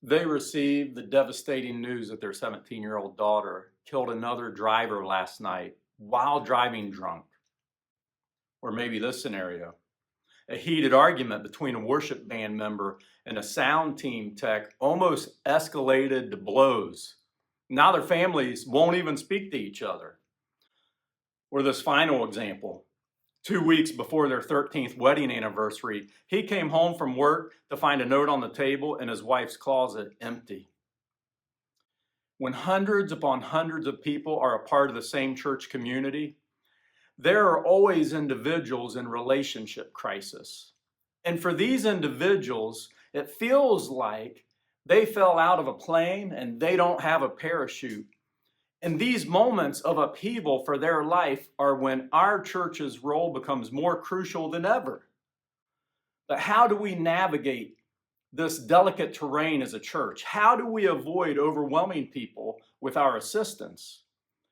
They received the devastating news that their 17-year-old daughter killed another driver last night while driving drunk. Or maybe this scenario. A heated argument between a worship band member and a sound team tech almost escalated to blows. Now their families won't even speak to each other. Or this final example. 2 weeks before their 13th wedding anniversary, he came home from work to find a note on the table in his wife's closet empty. When hundreds upon hundreds of people are a part of the same church community, there are always individuals in relationship crisis. And for these individuals, it feels like they fell out of a plane and they don't have a parachute. And these moments of upheaval for their life are when our church's role becomes more crucial than ever. But how do we navigate this delicate terrain as a church? How do we avoid overwhelming people with our assistance?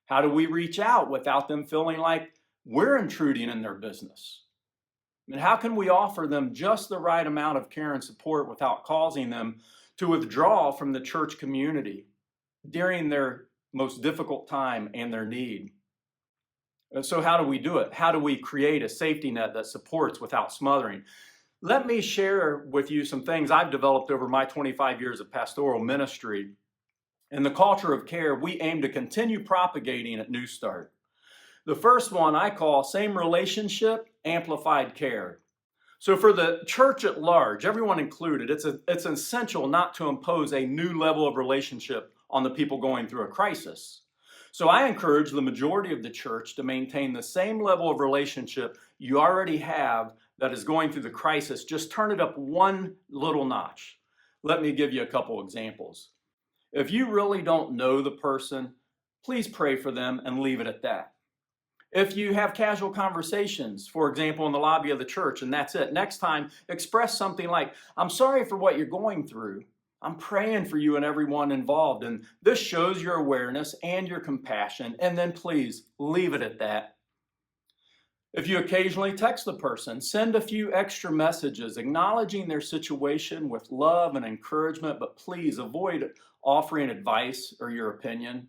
How do we reach out without them feeling like we're intruding in their business? And how can we offer them just the right amount of care and support without causing them to withdraw from the church community during their most difficult time and their need? So how do we do it? How do we create a safety net that supports without smothering? Let me share with you some things I've developed over my 25 years of pastoral ministry. In the culture of care, we aim to continue propagating at Newstart. The first one I call same relationship, amplified care. So for the church at large, everyone included, it's essential not to impose a new level of relationship on the people going through a crisis. So I encourage the majority of the church to maintain the same level of relationship you already have that is going through the crisis. Just turn it up one little notch. Let me give you a couple examples. If you really don't know the person, please pray for them and leave it at that. If you have casual conversations, for example, in the lobby of the church, and that's it, next time, express something like, I'm sorry for what you're going through. I'm praying for you and everyone involved. And this shows your awareness and your compassion. And then please leave it at that. If you occasionally text the person, send a few extra messages acknowledging their situation with love and encouragement, but please avoid offering advice or your opinion.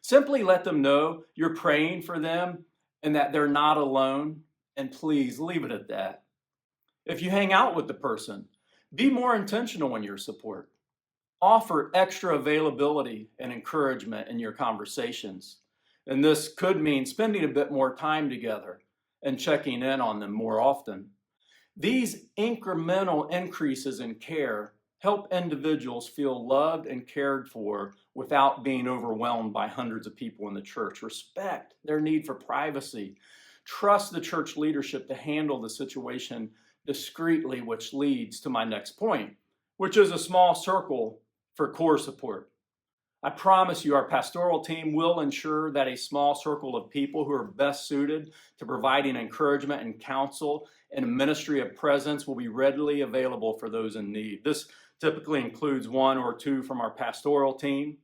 Simply let them know you're praying for them and that they're not alone, and please leave it at that. If you hang out with the person, be more intentional in your support. Offer extra availability and encouragement in your conversations. And this could mean spending a bit more time together and checking in on them more often. These incremental increases in care help individuals feel loved and cared for without being overwhelmed by hundreds of people in the church. Respect their need for privacy. Trust the church leadership to handle the situation discreetly, which leads to my next point, which is a small circle for core support. I promise you our pastoral team will ensure that a small circle of people who are best suited to providing encouragement and counsel and a ministry of presence will be readily available for those in need. This typically includes one or two from our pastoral team.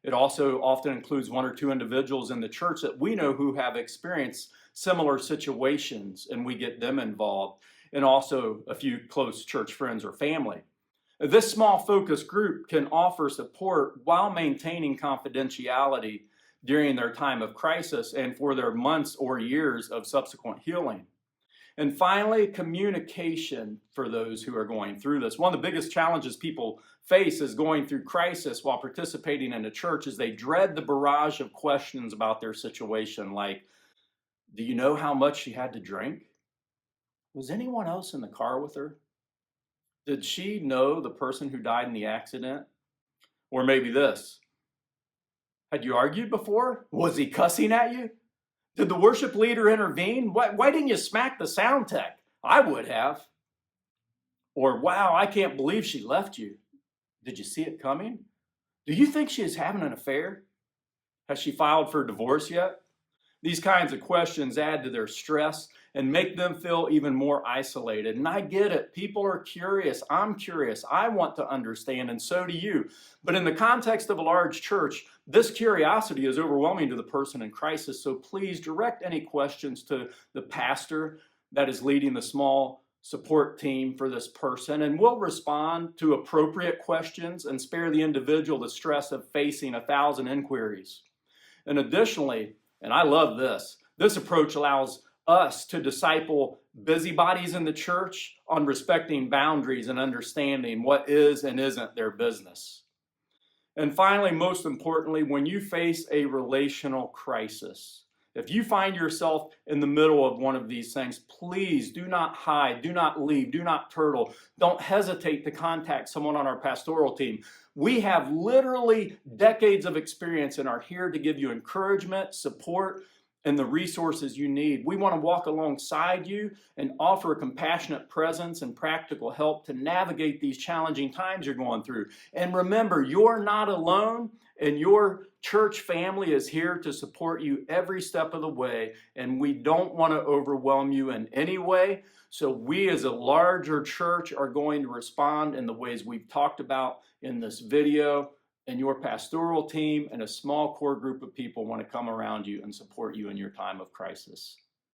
It also often includes one or two individuals in the church that we know who have experienced similar situations, and we get them involved, and also a few close church friends or family. This small focus group can offer support while maintaining confidentiality during their time of crisis and for their months or years of subsequent healing. And finally, communication for those who are going through this. One of the biggest challenges people face is going through crisis while participating in a church is they dread the barrage of questions about their situation, like, do you know how much she had to drink? Was anyone else in the car with her? Did she know the person who died in the accident? Or maybe this, had you argued before? Was he cussing at you? Did the worship leader intervene? Why didn't you smack the sound tech? I would have. Or, wow, I can't believe she left you. Did you see it coming? Do you think she is having an affair? Has she filed for divorce yet? These kinds of questions add to their stress and make them feel even more isolated. And I get it. People are curious. I'm curious. I want to understand, and so do you. But in the context of a large church, this curiosity is overwhelming to the person in crisis. So please direct any questions to the pastor that is leading the small support team for this person, and we'll respond to appropriate questions and spare the individual the stress of facing 1,000 inquiries. And additionally, and I love this approach allows us to disciple busybodies in the church on respecting boundaries and understanding what is and isn't their business. And finally, most importantly, when you face a relational crisis, if you find yourself in the middle of one of these things, please do not hide, do not leave, do not turtle. Don't hesitate to contact someone on our pastoral team. We have literally decades of experience and are here to give you encouragement, support, and the resources you need. We want to walk alongside you and offer a compassionate presence and practical help to navigate these challenging times you're going through. And remember, you're not alone, and your church family is here to support you every step of the way, and we don't want to overwhelm you in any way. So we as a larger church are going to respond in the ways we've talked about in this video, and your pastoral team and a small core group of people want to come around you and support you in your time of crisis.